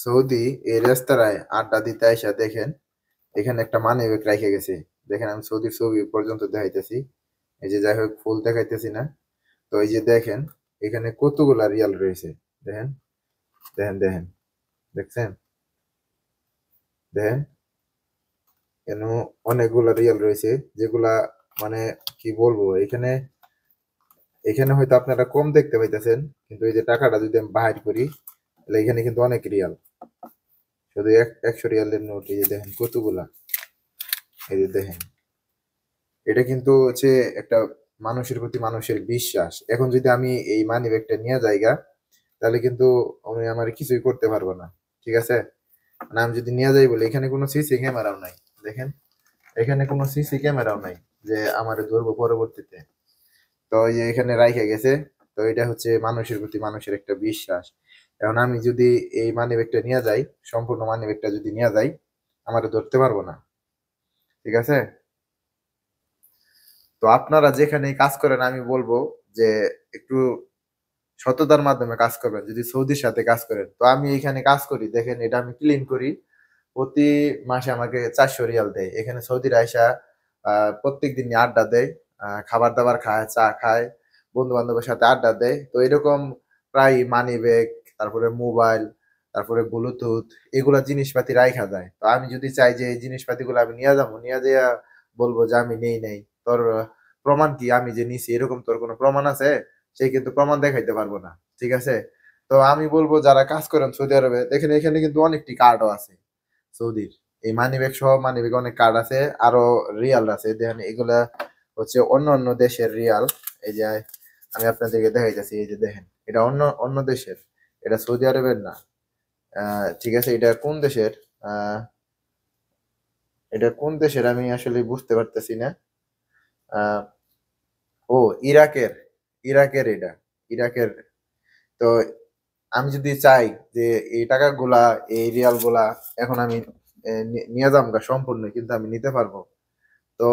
Saudi এই রেস্তোরাঁয় আড্ডা দিতে আইসা দেখেন এখানে একটা মানি ব্যাগ রেখে গেছে। দেখেন আমি সৌদির ছবি পর্যন্ত দেখাইতেছি। এই যে যাই হোক ফুল দেখাইতেছি না। তো এই যে দেখেন এখানে কতগুলা রিয়াল রয়েছে। দেখেন দেখেন দেখেন, দেখছেন? দেখেন কেন অনেকগুলা রিয়াল রয়েছে, যেগুলা মানে কি বলবো, এখানে এখানে হয়তো আপনারা কম দেখতে পাইতেছেন, কিন্তু এই যে টাকাটা যদি আমি বাহির করি তাহলে এখানে কিন্তু অনেক রিয়াল। শুধু 100 রিয়ালের নোট এই যে দেখেন কতগুলা। এই যে দেখেন, এটা কিন্তু হচ্ছে একটা মানুষের প্রতি মানুষের বিশ্বাস। এখন যদি আমি এই মানি ব্যাগটা নিয়ে যাইগা তাহলে কিন্তু আমি আমার কিছুই করতে পারবো না। ঠিক আছে? মানে আমি যদি নিয়ে যাই বলে এখানে কোনো সিসি ক্যামেরাও নাই। দেখেন এখানে কোনো সিসি ক্যামেরাও নাই যে আমার ধরবো পরবর্তীতে। তো এই যে এখানে রাইখা গেছে। তো এটা হচ্ছে মানুষের প্রতি মানুষের একটা বিশ্বাস। এখন আমি যদি এই মানি ব্যাগটা নিয়ে যাই, সম্পূর্ণ মানি ব্যাগটা যদি নিয়ে যাই, আমার ধরতে পারবো না। ঠিক আছে? তো আপনারা যেখানে কাজ করেন আমি বলবো যে একটু সততার মাধ্যমে কাজ করবেন যদি সৌদির সাথে কাজ করেন। তো আমি এখানে কাজ করি, দেখেন এটা আমি ক্লিন করি। প্রতি মাসে আমাকে 400 রিয়াল দেয়। এখানে সৌদির আইসা প্রত্যেক দিন আড্ডা দেয়, খাবার দাবার খায়, চা খায়, বন্ধু বান্ধবের সাথে আড্ডা দেয়। তো এরকম প্রায় মানি ব্যাগ, তারপরে মোবাইল, তারপরে ব্লুটুথ, এগুলা জিনিসপাতি রাইখা যায়। তো আমি যদি চাই যে এই জিনিসপাতিগুলো আমি নিয়ে যাবো, নিয়ে যেয়ে বলবো যে আমি নেই নেই, তোর প্রমাণ কি আমি যে নিছি, এরকম তোর কোনো প্রমাণ আছে? সে কিন্তু প্রমাণ দেখাইতে পারবো না। ঠিক আছে? তো আমি বলবো যারা কাজ করেন সৌদি আরবে, দেখেন এখানে কিন্তু অনেকটি কার্ডও আছে সৌদির। এই মানিব্যাগ সহ মানিব্যাগ অনেক কার্ড আছে, আরো রিয়াল আছে। দেখেন এগুলা হচ্ছে অন্য অন্য দেশের রিয়াল। এই যে আমি আপনাদেরকে দেখাইতেছি, এই যে দেখেন এটা অন্য অন্য দেশের, এটা সৌদি আরবের না। ঠিক আছে, এটা কোন দেশের? আহ এটা কোন দেশের আমি আসলে বুঝতে পারতেছি না। আহ ও, ইরাকের। ইরাকের এটা, ইরাকের। তো আমি যদি চাই যে এই টাকাগুলা, এই রিয়াল গুলা এখন আমি নিয়ে যাবো গা সম্পূর্ণ, কিন্তু আমি নিতে পারবো। তো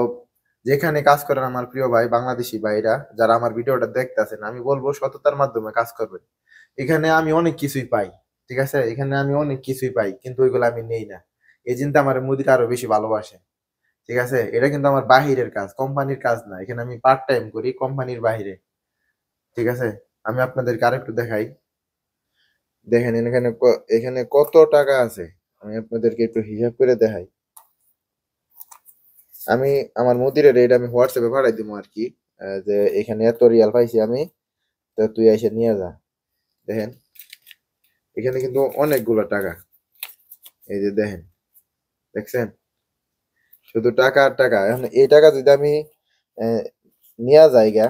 যেখানে কাজ করেন আমার প্রিয় ভাই বাংলাদেশি ভাইরা যারা আমার ভিডিওটা দেখতেছেন, আমি বলবো সততার মাধ্যমে কাজ করবেন। এখানে আমি অনেক কিছুই পাই। ঠিক আছে, এখানে আমি অনেক কিছুই পাই, কিন্তু ওইগুলো আমি নেই না। এই চিন্তা আমার মুদিটা আরো বেশি ভালোবাসে। ঠিক আছে, এটা কিন্তু আমার বাহিরের কাজ, কোম্পানির কাজ না। এখানে আমি পার্ট টাইম করি কোম্পানির বাহিরে। ঠিক আছে, আমি আপনাদেরকে আরেকটু দেখাই। দেখেন এখানে এখানে কত টাকা আছে, আমি আপনাদেরকে একটু হিসাব করে দেখাই। আমি আমার মুদিরের রেট আমি হোয়াটসঅ্যাপে পাঠাই দিব আর কি। যে এখানে এত রিয়াল পাইছি আমি, তো তুই এসে নিয়ে যা। দেখেন এখানে কিন্তু অনেকগুলো টাকা। এই যে দেখেন, দেখছেন? শুধু টাকা আর টাকা। এখন এই টাকা যদি আমি আহ, নিয়ে যাই গা,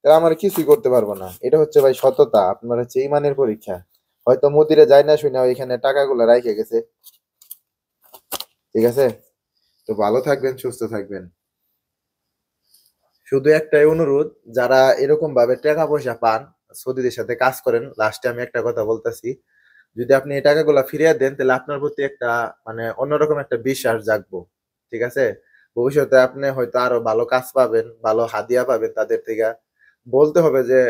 তাহলে আমার কিছুই করতে পারবো না। এটা হচ্ছে ভাই সততা, আপনার হচ্ছে ইমানের পরীক্ষা। হয়তো মুদিরে যায় না শুনে এখানে টাকাগুলো রাইখে গেছে। ঠিক আছে? তো ভালো থাকবেন, সুস্থ থাকবেন। শুধু একটাই অনুরোধ, যারা এরকম ভাবে টাকা পয়সা পান, সৌদিদের সাথে কাজ করেন, লাস্টে আমি একটা কথা বলতেছি, যদি আপনি এই টাকাগুলা ফিরিয়ে দেন তাহলে আপনার প্রতি একটা মানে অন্যরকম একটা বিশ্বাস জাগবো। ঠিক আছে? ভবিষ্যতে আপনি হয়তো আরো ভালো কাজ পাবেন, ভালো হাদিয়া পাবেন তাদের থেকে। বলতে হবে যে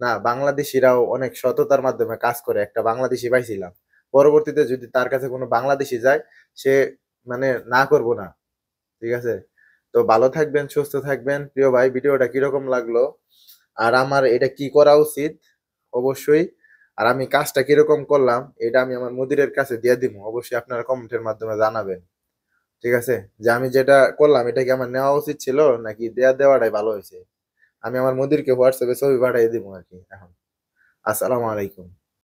না, বাংলাদেশিরাও অনেক সততার মাধ্যমে কাজ করে, একটা বাংলাদেশি পাইছিলাম। পরবর্তীতে যদি তার কাছে কোনো বাংলাদেশি যায়, সে মানে না করবো না। ঠিক আছে? তো ভালো থাকবেন, সুস্থ থাকবেন। প্রিয় ভাই, ভিডিওটা কিরকম লাগলো আর আমার এটা কি করা উচিত অবশ্যই, আর আমি কাজটা কিরকম করলাম এটা আমি আমার মুদিরের কাছে দিয়ে দিব। অবশ্যই আপনারা কমেন্টের মাধ্যমে জানাবেন। ঠিক আছে? যে আমি যেটা করলাম এটা কি আমার নেওয়া উচিত ছিল নাকি দেওয়াটাই ভালো হয়েছে। আমি আমার মুদিরকে হোয়াটসঅ্যাপে ছবি পাঠিয়ে দিব আর কি এখন। আসসালামু আলাইকুম।